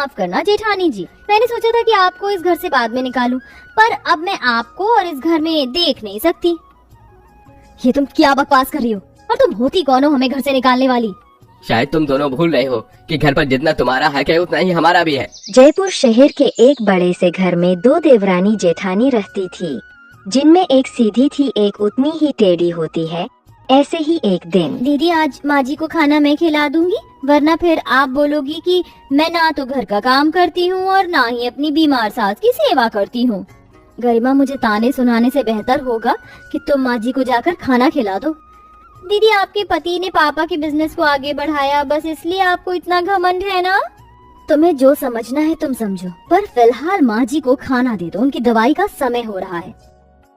माफ करना जेठानी जी, मैंने सोचा था कि आपको इस घर से बाद में निकालूं, पर अब मैं आपको और इस घर में देख नहीं सकती। ये तुम क्या बकवास कर रही हो? और तुम होती कौन हो हमें घर से निकालने वाली? शायद तुम दोनों भूल रहे हो कि घर पर जितना तुम्हारा हक है उतना ही हमारा भी है। जयपुर शहर के एक बड़े से घर में दो देवरानी जेठानी रहती थी, जिनमें एक सीधी थी, एक उतनी ही टेढ़ी होती है। ऐसे ही एक दिन, दीदी आज माँ जी को खाना मैं खिला दूंगी, वरना फिर आप बोलोगी कि मैं ना तो घर का काम करती हूँ और ना ही अपनी बीमार सास की सेवा करती हूँ। गरिमा, मुझे ताने सुनाने से बेहतर होगा कि तुम माँ जी को जाकर खाना खिला दो। दीदी आपके पति ने पापा के बिजनेस को आगे बढ़ाया, बस इसलिए आपको इतना घमंड है ना? तुम्हें जो समझना है तुम समझो, पर फिलहाल माँ जी को खाना दे दो, उनकी दवाई का समय हो रहा है।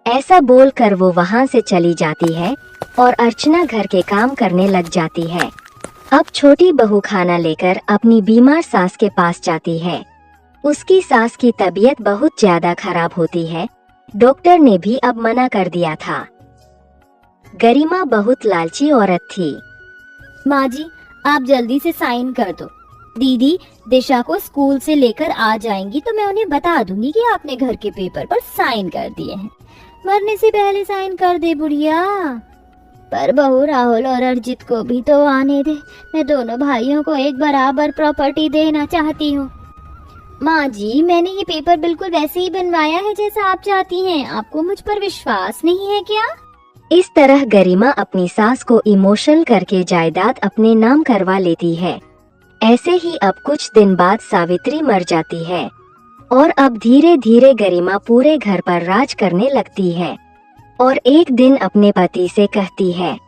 ऐसा बोलकर वो वहाँ से चली जाती है और अर्चना घर के काम करने लग जाती है। अब छोटी बहू खाना लेकर अपनी बीमार सास के पास जाती है। उसकी सास की तबीयत बहुत ज्यादा खराब होती है। डॉक्टर ने भी अब मना कर दिया था। गरिमा बहुत लालची औरत थी। माँ जी आप जल्दी से साइन कर दो। दीदी दिशा को स्कूल से लेकर आ जाएंगी तो मैं उन्हें बता दूंगी कि आपने घर के पेपर पर साइन कर दिए हैं। मरने से पहले साइन कर दे बुढ़िया। पर बहू राहुल और अर्जित को भी तो आने दे, मैं दोनों भाइयों को एक बराबर प्रॉपर्टी देना चाहती हूँ। माँ जी मैंने ये पेपर बिल्कुल वैसे ही बनवाया है जैसा आप चाहती हैं, आपको मुझ पर विश्वास नहीं है क्या? इस तरह गरिमा अपनी सास को इमोशनल करके जायदाद अपने नाम करवा लेती है। ऐसे ही अब कुछ दिन बाद सावित्री मर जाती है और अब धीरे धीरे गरिमा पूरे घर पर राज करने लगती है और एक दिन अपने पति से कहती है,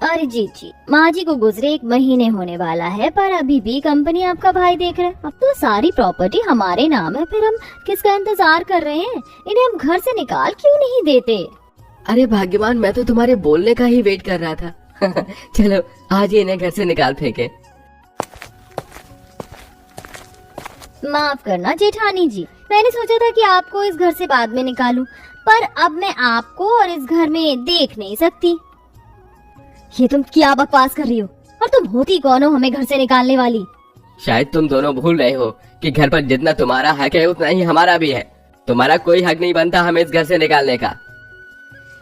अरे जी माँ जी को गुजरे 1 महीने होने वाला है, पर अभी भी कंपनी आपका भाई देख रहा है। अब तो सारी प्रॉपर्टी हमारे नाम है, फिर हम किसका इंतजार कर रहे हैं? इन्हें हम घर से निकाल क्यों नहीं देते? अरे भाग्यवान, मैं तो तुम्हारे बोलने का ही वेट कर रहा था। चलो आज ही इन्हें घर से निकाल फेंके। माफ करना जेठानी जी, मैंने सोचा था कि आपको इस घर से बाद में निकालूं, पर अब मैं आपको और इस घर में देख नहीं सकती। ये तुम क्या बकवास कर रही हो? और तुम होती कौन हो हमें घर से निकालने वाली? शायद तुम दोनों भूल रहे हो कि घर पर जितना तुम्हारा हक है उतना ही हमारा भी है। तुम्हारा कोई हक नहीं बनता हमें इस घर से निकालने का।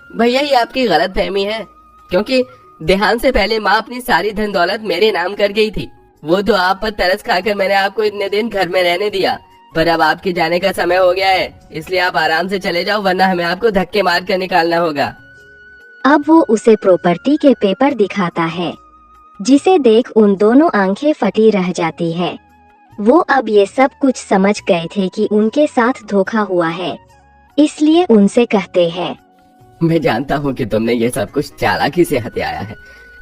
भैया ये आपकी गलत फहमी है, क्योंकि देहांत से पहले माँ अपनी सारी धन दौलत मेरे नाम कर गई थी। वो तो आप पर तरस खाकर मैंने आपको इतने दिन घर में रहने दिया, पर अब आपके जाने का समय हो गया है, इसलिए आप आराम से चले जाओ, वरना हमें आपको धक्के मार कर निकालना होगा। अब वो उसे प्रॉपर्टी के पेपर दिखाता है, जिसे देख उन दोनों आंखें फटी रह जाती है। वो अब ये सब कुछ समझ गए थे कि उनके साथ धोखा हुआ है, इसलिए उनसे कहते हैं, मैं जानता हूँ कि तुमने ये सब कुछ चालाकी से हथियाया है,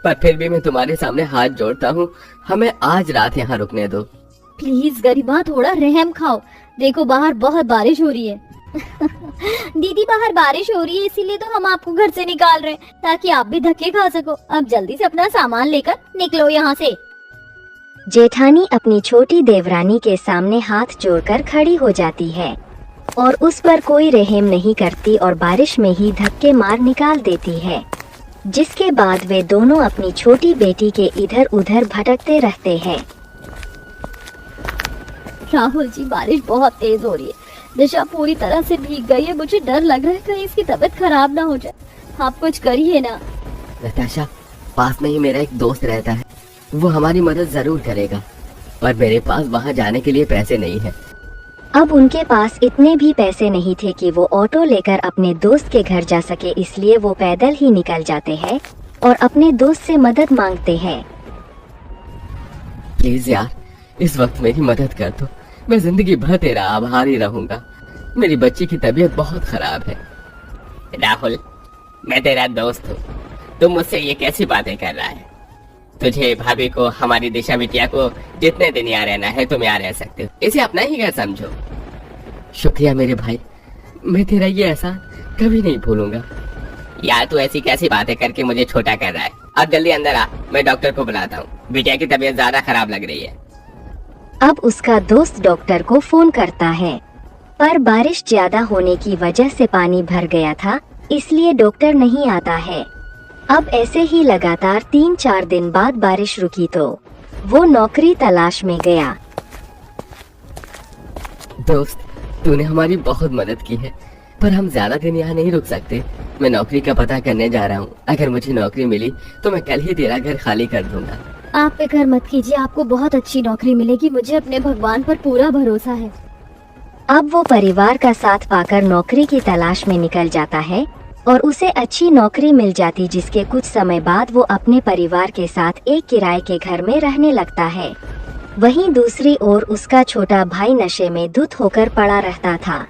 पर फिर भी मैं तुम्हारे सामने हाथ जोड़ता हूँ, हमें आज रात यहाँ रुकने दो। प्लीज गरिमा थोड़ा रहम खाओ, देखो बाहर बहुत बारिश हो रही है। दीदी बाहर बारिश हो रही है इसीलिए तो हम आपको घर से निकाल रहे हैं, ताकि आप भी धक्के खा सको। अब जल्दी से अपना सामान लेकर निकलो यहाँ से। जेठानी अपनी छोटी देवरानी के सामने हाथ जोड़कर खड़ी हो जाती है और उस पर कोई रहम नहीं करती और बारिश में ही धक्के मार निकाल देती है, जिसके बाद वे दोनों अपनी छोटी बेटी के इधर उधर भटकते रहते हैं। राहुल जी बारिश बहुत तेज हो रही है, दिशा पूरी तरह से भीग गई है, मुझे डर लग रहा है कहीं इसकी तबीयत खराब ना हो जाए। आप कुछ करिए ना। नताशा, पास में ही मेरा एक दोस्त रहता है, वो हमारी मदद जरूर करेगा, पर मेरे पास वहाँ जाने के लिए पैसे नहीं है। अब उनके पास इतने भी पैसे नहीं थे कि वो ऑटो लेकर अपने दोस्त के घर जा सके, इसलिए वो पैदल ही निकल जाते हैं और अपने दोस्त से मदद मांगते हैं। प्लीज यार, इस वक्त मेरी मदद कर दो, मैं जिंदगी भर तेरा आभारी रहूंगा। मेरी बच्ची की तबीयत बहुत खराब है। राहुल, मैं तेरा दोस्त हूँ, तुम मुझसे ये कैसी बातें कर रहा है? तुझे, भाभी को, हमारी दिशा बिटिया को जितने दिन यहाँ रहना है तुम यहाँ रह सकते हो, इसे अपना ही घर समझो। शुक्रिया मेरे भाई, मैं तेरा ये एहसान कभी नहीं भूलूंगा। यार तू ऐसी कैसी बातें करके मुझे छोटा कर रहा है? अब जल्दी अंदर आ, मैं डॉक्टर को बुलाता हूँ, बिटिया की तबीयत ज्यादा खराब लग रही है। अब उसका दोस्त डॉक्टर को फोन करता है, पर बारिश ज्यादा होने की वजह से पानी भर गया था, इसलिए डॉक्टर नहीं आता है। अब ऐसे ही लगातार 3-4 दिन बाद बारिश रुकी तो वो नौकरी तलाश में गया। दोस्त, तूने हमारी बहुत मदद की है, पर हम ज्यादा दिन यहाँ नहीं रुक सकते। मैं नौकरी का पता करने जा रहा हूँ। अगर मुझे नौकरी मिली तो मैं कल ही तेरा घर खाली कर दूंगा। आप फिक्र मत कीजिए, आपको बहुत अच्छी नौकरी मिलेगी। मुझे अपने भगवान पर पूरा भरोसा है। अब वो परिवार का साथ पाकर नौकरी की तलाश में निकल जाता है और उसे अच्छी नौकरी मिल जाती, जिसके कुछ समय बाद वो अपने परिवार के साथ एक किराए के घर में रहने लगता है। वहीं दूसरी ओर उसका छोटा भाई नशे में धुत होकर पड़ा रहता था।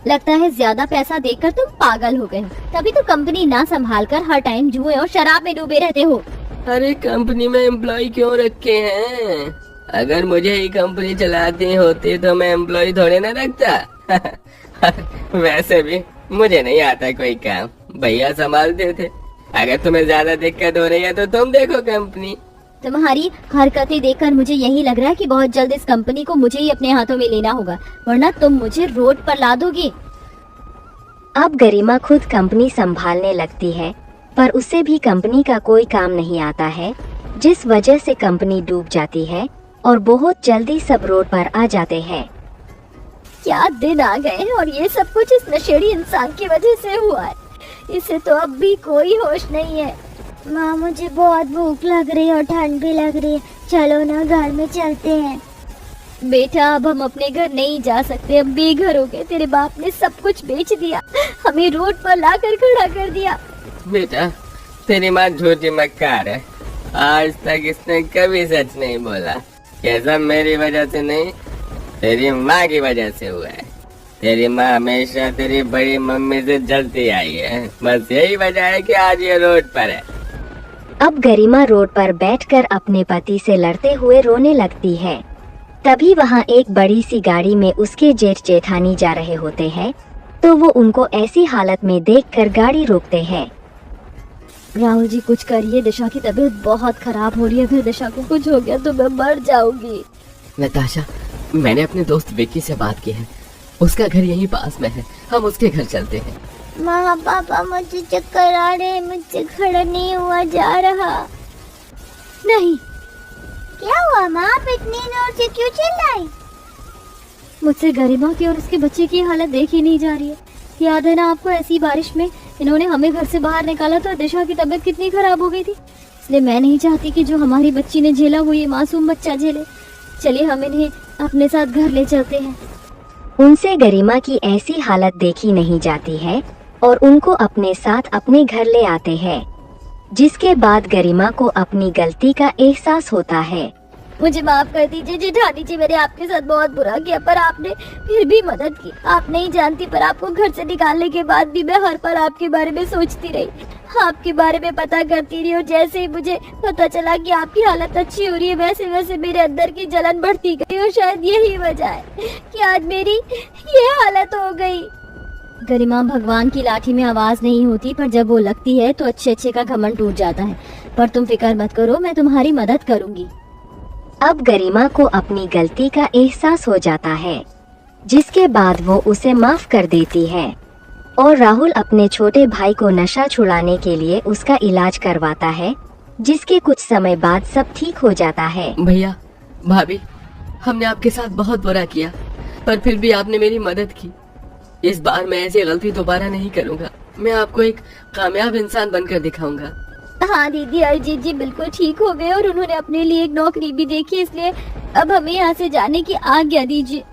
लगता है ज्यादा पैसा देखकर तुम पागल हो गए, तभी तो कंपनी ना संभाल कर हर टाइम जुए और शराब में डूबे रहते हो। अरे कंपनी में एम्प्लॉय क्यों रखे हैं? अगर मुझे ही कंपनी चलाती होती तो मैं एम्प्लॉय थोड़े ना रखता। वैसे भी मुझे नहीं आता कोई काम, भैया संभालते थे। अगर तुम्हें ज्यादा दिक्कत हो रही है तो तुम देखो कंपनी। तुम्हारी हरकतें देखकर मुझे यही लग रहा है कि बहुत जल्द इस कंपनी को मुझे ही अपने हाथों में लेना होगा, वरना तुम मुझे रोड पर ला दोगे। अब गरिमा खुद कंपनी संभालने लगती है, पर उसे भी कंपनी का कोई काम नहीं आता है, जिस वजह से कंपनी डूब जाती है और बहुत जल्दी सब रोड पर आ जाते हैं। क्या दिन आ गए हैं और ये सब कुछ इस नशेड़ी इंसान की वजह से हुआ है। इसे तो अब भी कोई होश नहीं है। माँ, मुझे बहुत भूख लग रही है और ठंड भी लग रही है, चलो ना घर में चलते हैं। बेटा, अब हम अपने घर नहीं जा सकते, अब बेघर हो गए। तेरे बाप ने सब कुछ बेच दिया, हमें रोड पर लाकर खड़ा कर दिया। बेटा, तेरी माँ झूठी मक्कार है। आज तक इसने कभी सच नहीं बोला। ये सब मेरी वजह से नहीं, तेरी माँ की वजह से हुआ है। तेरी माँ हमेशा तेरी बड़ी मम्मी से जलती आई है, बस यही वजह है कि आज ये रोड पर है। अब गरिमा रोड पर बैठकर अपने पति से लड़ते हुए रोने लगती है। तभी वहाँ एक बड़ी सी गाड़ी में उसके जेठ जेठानी जा रहे होते हैं, तो वो उनको ऐसी हालत में देखकर गाड़ी रोकते हैं। राहुल जी, कुछ करिए, दिशा की तबीयत बहुत खराब हो रही है। अगर दिशा को कुछ हो गया तो मैं मर जाऊंगी। नताशा, मैंने अपने दोस्त विक्की से बात की है, उसका घर यहीं पास में है, हम उसके घर चलते हैं। माँ, पापा, मुझे चक्कर आ रहे हैं, मुझसे खड़ा नहीं हुआ जा रहा। नहीं। क्या हुआ माँ, आप इतनी जोर से क्यों चिल्लाई? मुझसे गरिमा की और उसके बच्चे की हालत देखी नहीं जा रही है। याद है ना आपको, ऐसी बारिश में इन्होंने हमें घर से बाहर निकाला था, दिशा की तबीयत कितनी खराब हो गई थी। इसलिए मैं नहीं चाहती कि जो हमारी बच्ची ने झेला वो ये मासूम बच्चा झेले। चलिए हम इन्हें अपने साथ घर ले चलते हैं। उनसे गरिमा की ऐसी हालत देखी नहीं जाती है और उनको अपने साथ अपने घर ले आते हैं, जिसके बाद गरिमा को अपनी गलती का एहसास होता है। मुझे माफ कर दीजिए जेठानी जी, मैंने आपके साथ बहुत बुरा किया, पर आपने फिर भी मदद की। आप नहीं जानती, पर आपको घर से निकालने के बाद भी मैं हर पल आपके बारे में सोचती रही, आपके बारे में पता करती रही। और जैसे ही मुझे पता चला कि आपकी हालत अच्छी हो रही है, वैसे वैसे मेरे अंदर की जलन बढ़ती गई। और शायद यही वजह है कि आज मेरी ये हालत हो गई। गरिमा, भगवान की लाठी में आवाज नहीं होती, पर जब वो लगती है तो अच्छे अच्छे का घमंड टूट जाता है। पर तुम फिक्र मत करो, मैं तुम्हारी मदद करूंगी। अब गरिमा को अपनी गलती का एहसास हो जाता है, जिसके बाद वो उसे माफ कर देती है और राहुल अपने छोटे भाई को नशा छुड़ाने के लिए उसका इलाज करवाता है, जिसके कुछ समय बाद सब ठीक हो जाता है। भैया, भाभी, हमने आपके साथ बहुत बुरा किया, पर फिर भी आपने मेरी मदद की। इस बार मैं ऐसी गलती दोबारा नहीं करूंगा। मैं आपको एक कामयाब इंसान बनकर दिखाऊंगा। हाँ दीदी, अरिजीत जी बिल्कुल ठीक हो गए और उन्होंने अपने लिए एक नौकरी भी देखी, इसलिए अब हमें यहाँ से जाने की आज्ञा दीजिए।